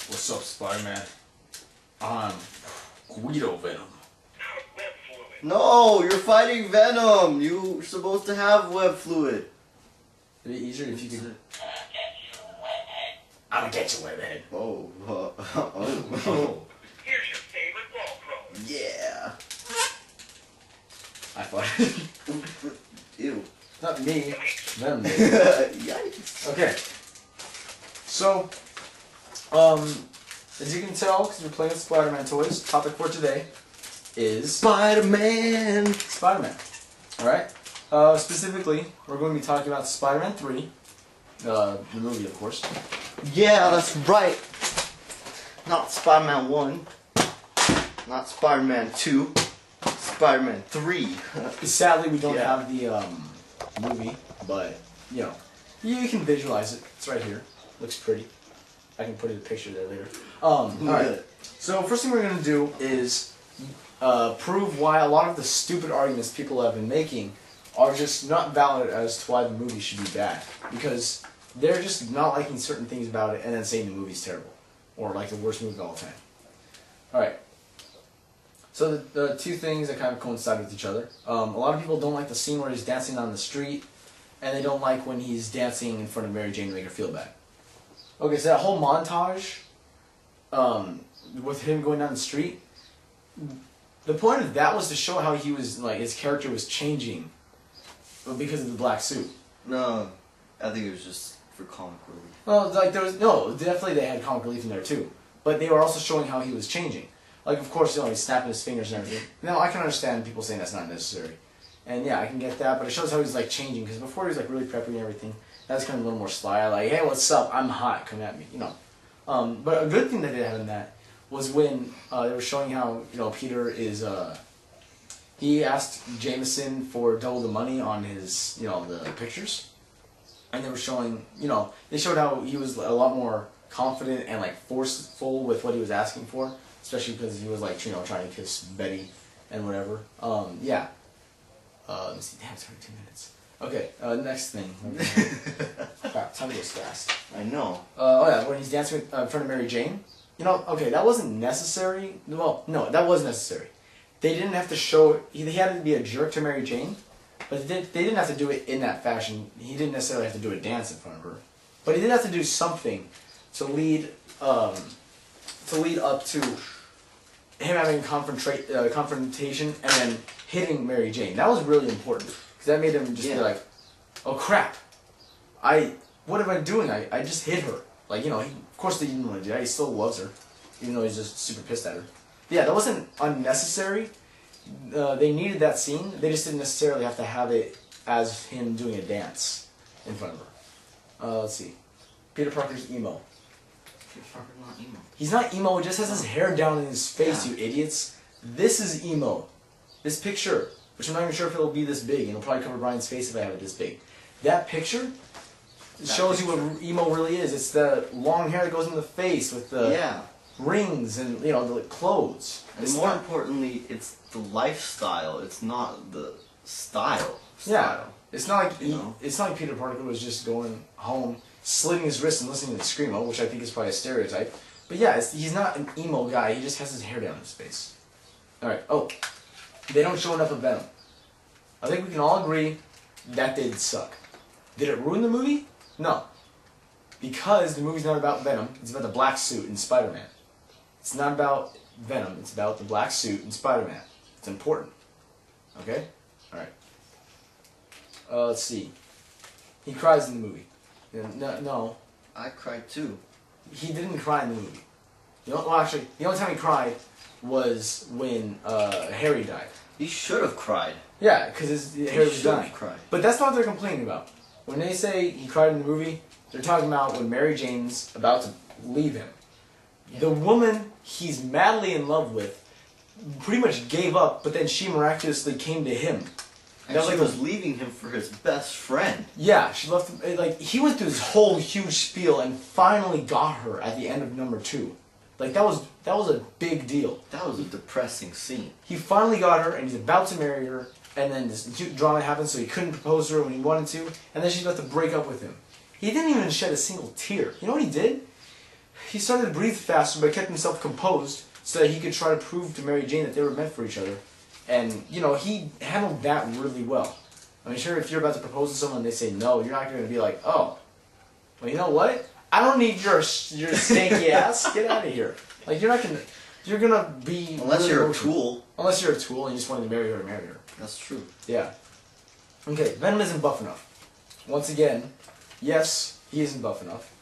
What's up, Spider-Man? I'm Guido Venom. No, you're fighting Venom. You're supposed to have web fluid. It'd be easier if you could. I'm gonna get you, webhead. Oh. Oh. Here's your favorite wall crawler. Yeah. I thought. Ew. Not me. Venom. Yikes. Okay. So, as you can tell, because we're playing with Spider-Man toys, topic for today is Spider-Man. Spider-Man. Alright? Specifically, we're going to be talking about Spider-Man 3, the movie, of course. Yeah, that's right. Not Spider-Man 1. Not Spider-Man 2. Spider-Man 3. Sadly, we don't Yeah. have the movie, but, you know, you can visualize it. It's right here. Looks pretty. I can put a picture there later. Alright. So, first thing we're going to do is prove why a lot of the stupid arguments people have been making are just not valid as to why the movie should be bad. Because they're just not liking certain things about it and then saying the movie's terrible. Or like the worst movie of all time. Alright. So the two things that kind of coincide with each other. A lot of people don't like the scene where he's dancing on the street, and they don't like when he's dancing in front of Mary Jane to make her feel bad. Okay, so that whole montage with him going down the street, the point of that was to show how he was, like, his character was changing because of the black suit. No, I think it was just for comic relief. Well, like, there was, no, definitely they had comic relief in there too. But they were also showing how he was changing. Like, of course, you know, he's snapping his fingers and everything. No, I can understand people saying that's not necessary. And yeah, I can get that, but it shows how he's, like, changing. Because before he was, like, really preppy and everything. That's kind of a little more sly. Like, hey, what's up? I'm hot. Come at me. You know. But a good thing that they had in that was when they were showing how, you know, Peter is, he asked Jameson for double the money on his, you know, the pictures. And they were showing, you know, they showed how he was a lot more confident and, like, forceful with what he was asking for. Especially because he was, like, you know, trying to kiss Betty and whatever. Yeah. Let me see. Damn, it's already 2 minutes. Okay, next thing. Crap, time goes fast. I know. Oh yeah, when he's dancing in front of Mary Jane. You know, okay, that wasn't necessary. Well, no, that was necessary. They didn't have to show, he had to be a jerk to Mary Jane, but they didn't have to do it in that fashion. He didn't necessarily have to do a dance in front of her. But he did have to do something to lead up to him having a confrontation and then hitting Mary Jane. That was really important. Because that made him just be like, oh crap, what am I doing? I just hit her. Like, you know, of course they didn't want to do that. He still loves her, even though he's just super pissed at her. But yeah, that wasn't unnecessary. They needed that scene. They just didn't necessarily have to have it as him doing a dance in front of her. Let's see. Peter Parker's emo. Peter Parker's not emo. He's not emo, he just has his hair down in his face, you idiots. This is emo. This picture, which I'm not even sure if it'll be this big, and it'll probably cover Brian's face if I have it this big. That picture shows you what emo really is. It's the long hair that goes in the face with the rings and, you know, the clothes. And more importantly, it's the lifestyle. It's not the style. Yeah. It's not like you know? It's not like Peter Parker was just going home, slitting his wrist and listening to Screamo, which I think is probably a stereotype. But yeah, he's not an emo guy. He just has his hair down in his face. All right. Oh, they don't show enough of Venom. I think we can all agree that did suck. Did it ruin the movie? No. Because the movie's not about Venom. It's about the black suit in Spider-Man. It's not about Venom. It's about the black suit in Spider-Man. It's important. Okay? Alright. Let's see. He cries in the movie. No. I cried too. He didn't cry in the movie. Well, actually, the only time he cried was when Harry died. He should have cried. Yeah, because his hair was dying. Cried. But that's not what they're complaining about. When they say he cried in the movie, they're talking about when Mary Jane's about to leave him. Yeah. The woman he's madly in love with pretty much gave up, but then she miraculously came to him. And she was leaving him for his best friend. Yeah, she left him. Like, he went through this whole huge spiel and finally got her at the end of number 2. Like, that was a big deal. That was a depressing scene. He finally got her, and he's about to marry her, and then this drama happened, so he couldn't propose to her when he wanted to, and then she's about to break up with him. He didn't even shed a single tear. You know what he did? he started to breathe faster, but kept himself composed so that he could try to prove to Mary Jane that they were meant for each other. And, you know, he handled that really well. I mean, sure, if you're about to propose to someone and they say no, you're not going to be like, oh, well, you know what? I don't need your stanky ass. Get out of here. Like, you're going to be... Unless really you're emotional. a tool. Unless you're a tool and you just wanted to marry her. That's true. Yeah. Okay, Venom isn't buff enough. Once again, yes, he isn't buff enough.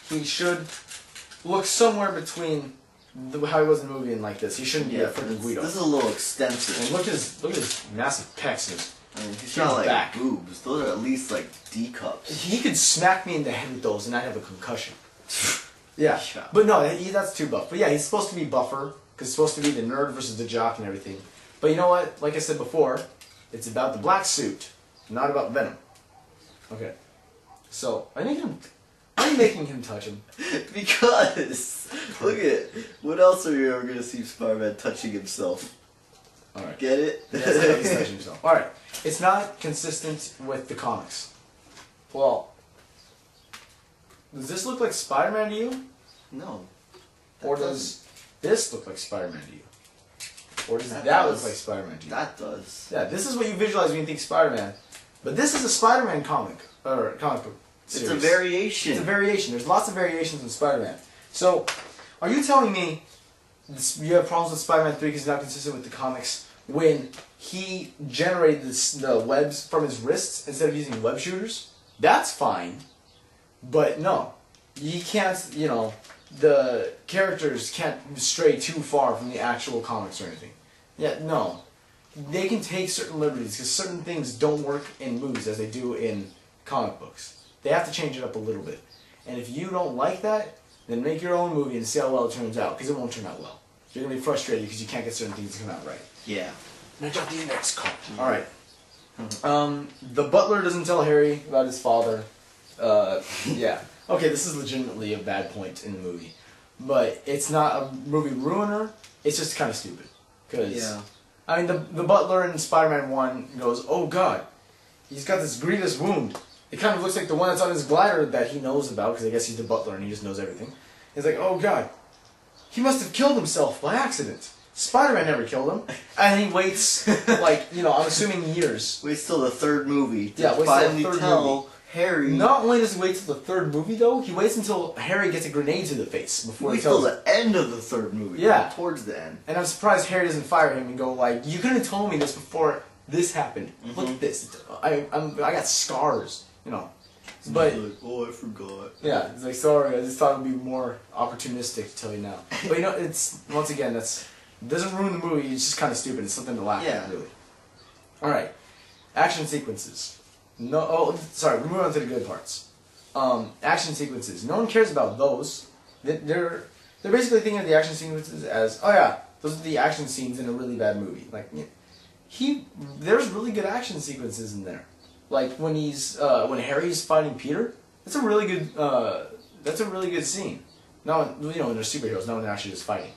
He should look somewhere between how he was in the movie and like this. He shouldn't be a freaking Guido. This is a little extensive. And look at his massive pecs and his... I mean, he's got like back. boobs. Those are at least like D cups. He could smack me in the head with those and I'd have a concussion. Yeah. Yeah. But no, that's too buff. But yeah, he's supposed to be buffer, because it's supposed to be the nerd versus the jock and everything. But you know what? Like I said before, it's about the black suit, not about Venom. Okay. So, I'm making him touch him. Because, look at, what else are you ever going to see Spider-Man touching himself? Alright. Get it? That's how he's touching himself. Alright. It's not consistent with the comics. Well, does this look like Spider-Man to you? No. Or does this look like Spider-Man to you? Or does that look like Spider-Man to you? That does. Yeah, this is what you visualize when you think Spider-Man. But this is a Spider-Man comic, or comic book series. It's a variation. It's a variation. There's lots of variations in Spider-Man. So, are you telling me you have problems with Spider-Man 3 because it's not consistent with the comics when he generated the webs from his wrists instead of using web shooters? That's fine. But no. You can't, you know, the characters can't stray too far from the actual comics or anything. Yeah, no. They can take certain liberties because certain things don't work in movies as they do in comic books. They have to change it up a little bit. And if you don't like that, then make your own movie and see how well it turns out, because it won't turn out well. You're going to be frustrated because you can't get certain things to come out right. Yeah. Now jump the index card. Alright. The butler doesn't tell Harry about his father. Yeah. Okay, this is legitimately a bad point in the movie. But it's not a movie ruiner, it's just kind of stupid. Because, Yeah. I mean, the butler in Spider-Man 1 goes, oh god, he's got this grievous wound. It kind of looks like the one that's on his glider that he knows about, because I guess he's the butler and he just knows everything. He's like, oh god, he must have killed himself by accident. Spider-Man never killed him. And he waits, like, you know, I'm assuming years. Waits till the third movie to Yeah, waits till the finally third tell movie. Harry. Not only does he wait till the third movie, though, he waits until Harry gets a grenade to the face before he Wait till tells him. the end of the third movie. Yeah. Not towards the end. And I'm surprised Harry doesn't fire him and go like, you couldn't have told me this before this happened. Look at this. I got scars, you know. But He's like, oh, I forgot. yeah, it's like, sorry, I just thought it would be more opportunistic to tell you now. But you know, it's, once again, that's, doesn't ruin the movie, it's just kind of stupid. It's something to laugh at, really. Alright. Action sequences. No, oh, sorry, we're moving on to the good parts. Action sequences. No one cares about those. They're basically thinking of the action sequences as, oh yeah, those are the action scenes in a really bad movie. Like, there's really good action sequences in there. Like when when Harry's fighting Peter, that's a really good scene. Not when, you know, when they're superheroes, not when they're actually just fighting.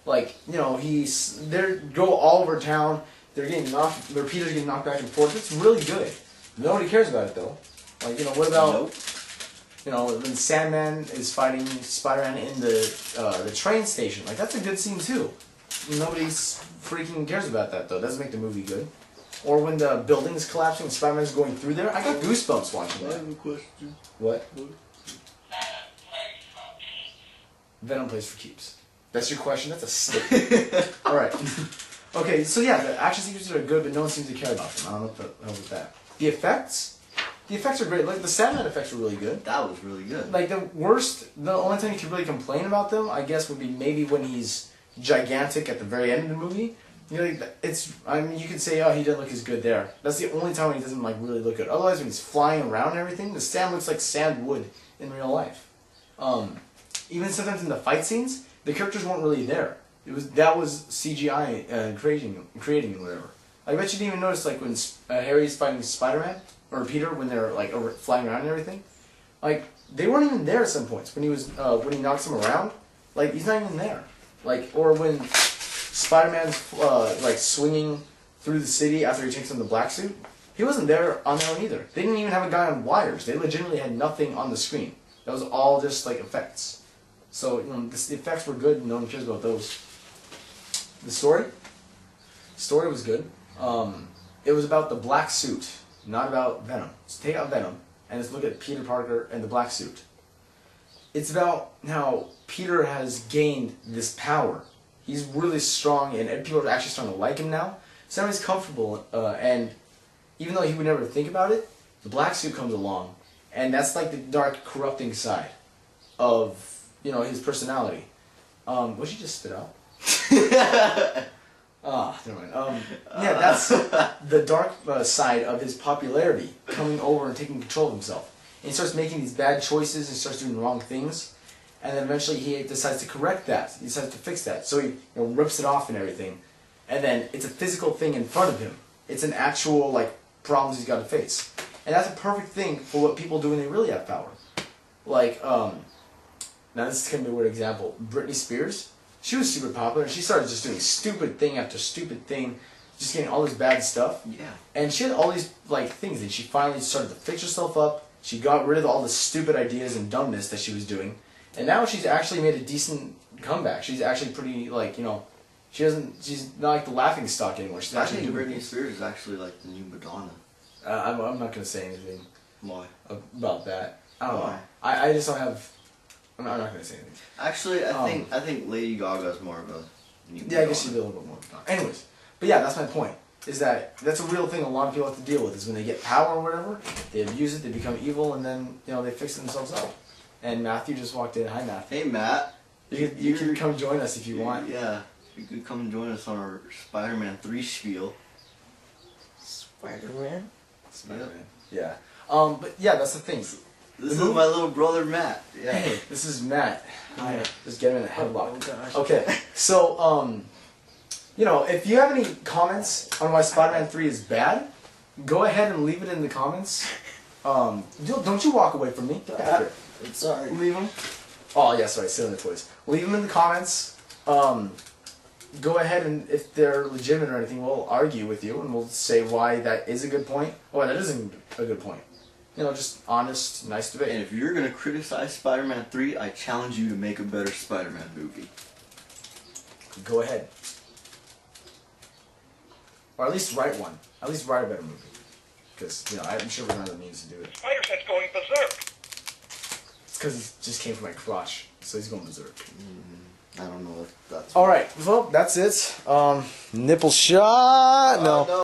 Like, you know, they go all over town. They're getting knocked. Peter's getting knocked back and forth. It's really good. Nobody cares about it though. Like, you know, what about? Nope. You know, when Sandman is fighting Spider-Man in the train station. Like, that's a good scene too. Nobody's freaking cares about that though. It doesn't make the movie good. Or when the building is collapsing and Spider-Man's going through there. I got goosebumps watching I that. have a question. What? Venom plays for keeps. That's your question? That's a statement. Alright. Okay, so yeah, the action sequences are good, but no one seems to care about them. I don't know what the hell with that. The effects? The effects are great. Like, the Sandman effects are really good. That was really good. Like, the only time you can really complain about them, I guess, would be maybe when he's gigantic at the very end of the movie. You know, I mean, you could say, oh, he didn't look as good there. That's the only time when he doesn't, like, really look good. Otherwise, when he's flying around and everything, the sand looks like sand would in real life. Even sometimes in the fight scenes, the characters weren't really there. That was CGI creating and whatever. I bet you didn't even notice, like, when Harry's fighting Spider-Man, or Peter, when they're, like, flying around and everything. Like, they weren't even there at some points. When he knocks him around, like, he's not even there. Like, or when Spider-Man's, like, swinging through the city after he takes on the black suit, he wasn't there on their own either. They didn't even have a guy on wires. They legitimately had nothing on the screen. That was all just, like, effects. So the effects were good. No one cares about those. The story was good. It was about the black suit, not about Venom. So take out Venom and let's look at Peter Parker and the black suit. It's about how Peter has gained this power. He's really strong, and people are actually starting to like him now. So now he's comfortable, and even though he would never think about it, the black suit comes along, and that's like the dark, corrupting side of his personality. What'd you just spit out? Never mind. Yeah, that's the dark side of his popularity coming over and taking control of himself. And he starts making these bad choices and starts doing wrong things. And then eventually he decides to correct that. He decides to fix that. So he rips it off and everything. And then it's a physical thing in front of him. It's an actual problems he's got to face. And that's a perfect thing for what people do when they really have power. Now this is going to be a weird example. Britney Spears, she was super popular, and she started just doing stupid thing after stupid thing, just getting all this bad stuff. Yeah. And she had all these things, and she finally started to fix herself up. She got rid of all the stupid ideas and dumbness that she was doing, and now she's actually made a decent comeback. She's actually pretty she's not like the laughing stock anymore. She's I actually think doing Britney things. Spears is actually like the new Madonna. I'm not going to say anything Why? about that. I don't know. Why? I just don't have. I'm not going to say anything. Actually, I think Lady Gaga's more of a new Yeah, I guess she'd be a little bit more. Anyways, but yeah, that's my point. Is that's a real thing a lot of people have to deal with. Is when they get power or whatever, they abuse it, they become evil, and then they fix themselves up. And Matthew just walked in. Hi, Matthew. Hey, Matt. You can come join us if you want. Yeah, you could come join us on our Spider-Man 3 spiel. Spider-Man? Spider-Man. Yeah. But yeah, that's the thing. This is my little brother Matt. Yeah. Hey, this is Matt. Hi. Just get him in a headlock. Oh, gosh. Okay, so if you have any comments on why Spider-Man 3 is bad, go ahead and leave it in the comments. Don't you walk away from me. I'm sorry. Leave them. Oh yeah, sorry, sit on the toys. Leave them in the comments. Go ahead and if they're legitimate or anything, we'll argue with you and we'll say why that is a good point or why that isn't a good point. Just honest, nice debate. And if you're gonna criticize Spider-Man 3, I challenge you to make a better Spider-Man movie. Go ahead. Or at least write one. At least write a better movie. Because, I'm sure we're not the means to do it. Spider-Sense going berserk. It's because he just came from my crotch, so he's going berserk. I don't know if that's... Alright, well, that's it. Nipple shot? No. No.